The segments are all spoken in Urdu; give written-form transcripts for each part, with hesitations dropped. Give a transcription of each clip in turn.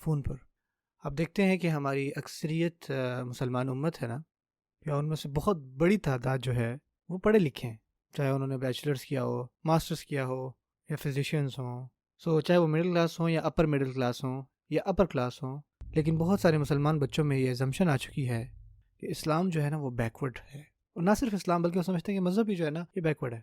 فون پر آپ دیکھتے ہیں کہ ہماری اکثریت مسلمان امت ہے نا، یا ان میں سے بہت بڑی تعداد جو ہے وہ پڑھے لکھے ہیں، چاہے انہوں نے بیچلرز کیا ہو، ماسٹرز کیا ہو، یا فزیشینز ہوں، چاہے وہ مڈل کلاس ہوں یا اپر مڈل کلاس ہوں یا اپر کلاس ہوں، لیکن بہت سارے مسلمان بچوں میں یہ ایزمپشن آ چکی ہے کہ اسلام جو ہے نا وہ بیکورڈ ہے، اور نہ صرف اسلام بلکہ وہ سمجھتے ہیں کہ مذہب ہی جو ہے نا یہ بیکورڈ ہے۔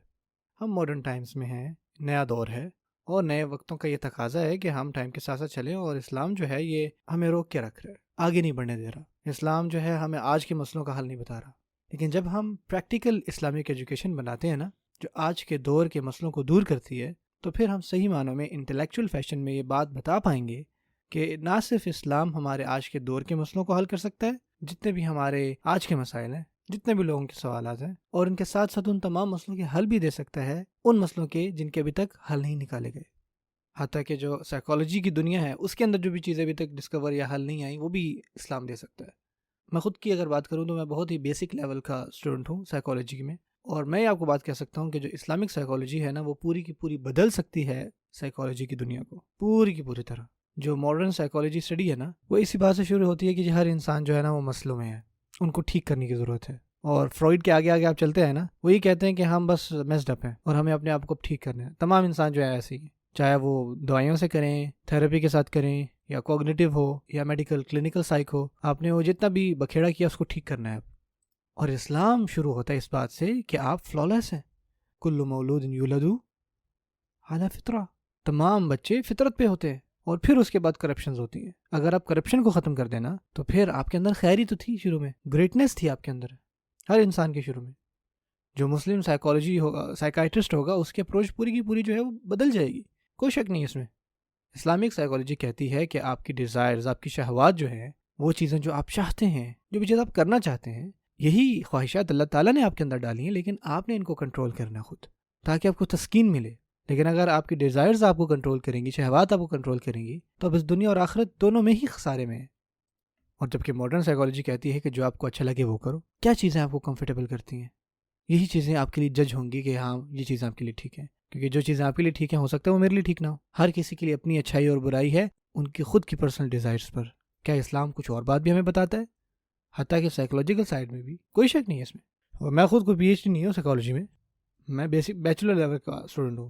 ہم ماڈرن ٹائمز میں ہیں، نیا دور ہے، اور نئے وقتوں کا یہ تقاضا ہے کہ ہم ٹائم کے ساتھ ساتھ چلیں، اور اسلام جو ہے یہ ہمیں روک کے رکھ رہا ہے، آگے نہیں بڑھنے دے رہا۔ اسلام جو ہے ہمیں آج کے مسئلوں کا حل نہیں بتا رہا، لیکن جب ہم پریکٹیکل اسلامک ایجوکیشن بناتے ہیں نا، جو آج کے دور کے مسئلوں کو دور کرتی ہے، تو پھر ہم صحیح معنوں میں انٹلیکچوئل فیشن میں یہ بات بتا پائیں گے کہ نہ صرف اسلام ہمارے آج کے دور کے مسئلوں کو حل کر سکتا ہے، جتنے بھی ہمارے آج کے مسائل ہیں، جتنے بھی لوگوں کے سوالات ہیں، اور ان کے ساتھ ساتھ ان تمام مسئلوں کے حل بھی دے سکتا ہے، ان مسئلوں کے جن کے ابھی تک حل نہیں نکالے گئے۔ حتیٰ کہ جو سائیکالوجی کی دنیا ہے اس کے اندر جو بھی چیزیں ابھی تک ڈسکور یا حل نہیں آئیں وہ بھی اسلام دے سکتا ہے۔ میں خود کی اگر بات کروں تو میں بہت ہی بیسک لیول کا اسٹوڈنٹ ہوں سائیکالوجی میں، اور میں آپ کو بات کہہ سکتا ہوں کہ جو اسلامک سائیکالوجی ہے نا وہ پوری کی پوری بدل سکتی ہے سائیکالوجی کی دنیا کو، پوری کی پوری طرح۔ جو ماڈرن سائیکالوجی اسٹڈی ہے نا وہ اسی بات سے شروع ہوتی ہے کہ ہر انسان جو ہے نا وہ مسئلوں میں ہے، ان کو ٹھیک کرنے کی ضرورت ہے، اور فرائڈ کے آگے آگے آپ چلتے ہیں نا وہی کہتے ہیں کہ ہم بس میسڈ اپ ہیں اور ہمیں اپنے آپ کو ٹھیک کرنا ہے۔ تمام انسان جو ہے ایسے ہی، چاہے وہ دوائیوں سے کریں، تھیراپی کے ساتھ کریں، یا کوگنیٹیو ہو یا میڈیکل کلینکل سائیک ہو، آپ نے وہ جتنا بھی بکھیڑا کیا اس کو ٹھیک کرنا ہے۔ اور اسلام شروع ہوتا ہے اس بات سے کہ آپ فلالیس ہیں، کل مولود یولد علی فطرہ، تمام بچے فطرت پہ ہوتے ہیں، اور پھر اس کے بعد کرپشنز ہوتی ہیں۔ اگر آپ کرپشن کو ختم کر دینا تو پھر آپ کے اندر خیری تو تھی، شروع میں گریٹنیس تھی آپ کے اندر، ہر انسان کے شروع میں۔ جو مسلم سائیکالوجی ہوگا، سائیکائٹرسٹ ہوگا، اس کی اپروچ پوری کی پوری جو ہے وہ بدل جائے گی، کوئی شک نہیں اس میں۔ اسلامک سائیکالوجی کہتی ہے کہ آپ کی ڈیزائرز، آپ کی شہوات جو ہیں، وہ چیزیں جو آپ چاہتے ہیں، جو بھی چیز آپ کرنا چاہتے ہیں، یہی خواہشات اللہ تعالیٰ نے آپ کے اندر ڈالی ہیں، لیکن آپ نے ان کو کنٹرول کرنا خود، تاکہ آپ کو تسکین ملے۔ لیکن اگر آپ کی ڈیزائرز آپ کو کنٹرول کریں گی، شہوات آپ کو کنٹرول کریں گی، تو اب اس دنیا اور آخرت دونوں میں ہی خسارے میں ہیں۔ اور جبکہ ماڈرن سائیکالوجی کہتی ہے کہ جو آپ کو اچھا لگے وہ کرو، کیا چیزیں آپ کو کمفرٹیبل کرتی ہیں، یہی چیزیں آپ کے لیے جج ہوں گی کہ ہاں یہ چیزیں آپ کے لیے ٹھیک ہیں، کیونکہ جو چیزیں آپ کے لیے ٹھیک ہیں ہو سکتا ہے وہ میرے لیے ٹھیک نہ ہو۔ ہر کسی کے لیے اپنی اچھائی اور برائی ہے، ان کی خود کی پرسنل ڈیزائرز پر۔ کیا اسلام کچھ اور بات بھی ہمیں بتاتا ہے؟ حتیٰ کہ سائیکولوجیکل سائڈ میں بھی کوئی شک نہیں ہے اس میں۔ اور میں خود کو پی ایچ ڈی نہیں ہوں سائیکالوجی میں بیسک بیچلر لیول کا اسٹوڈنٹ ہوں،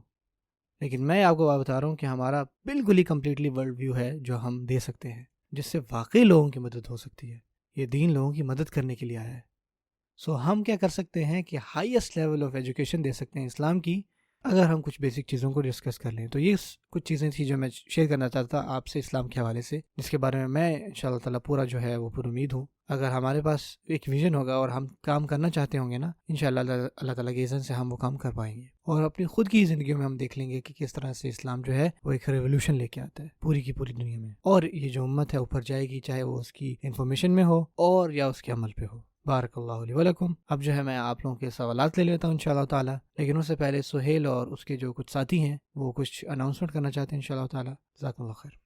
لیکن میں آپ کو بات بتا رہا ہوں کہ ہمارا بالکل ہی کمپلیٹلی ورلڈ ویو ہے جو ہم دے سکتے ہیں، جس سے واقعی لوگوں کی مدد ہو سکتی ہے۔ یہ دین لوگوں کی مدد کرنے کے لیے آیا ہے۔ ہم کیا کر سکتے ہیں کہ ہائیسٹ لیول آف ایجوکیشن دے سکتے ہیں اسلام کی، اگر ہم کچھ بیسک چیزوں کو ڈسکس کر لیں۔ تو یہ کچھ چیزیں تھیں جو میں شیئر کرنا چاہتا تھا آپ سے اسلام کے حوالے سے، جس کے بارے میں انشاءاللہ تعالیٰ پورا جو ہے وہ پر امید ہوں۔ اگر ہمارے پاس ایک ویژن ہوگا اور ہم کام کرنا چاہتے ہوں گے نا، انشاءاللہ اللہ تعالیٰ کے اذن سے ہم وہ کام کر پائیں گے، اور اپنی خود کی زندگیوں میں ہم دیکھ لیں گے کہ کس طرح سے اسلام جو ہے وہ ایک ریولوشن لے کے آتا ہے پوری کی پوری دنیا میں، اور یہ جو امت ہے اوپر جائے گی، چاہے وہ اس کی انفارمیشن میں ہو اور یا اس کے عمل پہ ہو۔ بارک اللہ علیہ ولکم۔ اب جو ہے میں آپ لوگوں کے سوالات لے لیتا ہوں انشاءاللہ تعالیٰ، لیکن اس سے پہلے سہیل اور اس کے جو کچھ ساتھی ہیں وہ کچھ اناؤنسمنٹ کرنا چاہتے ہیں انشاءاللہ تعالیٰ۔ جزاکم اللہ خیر۔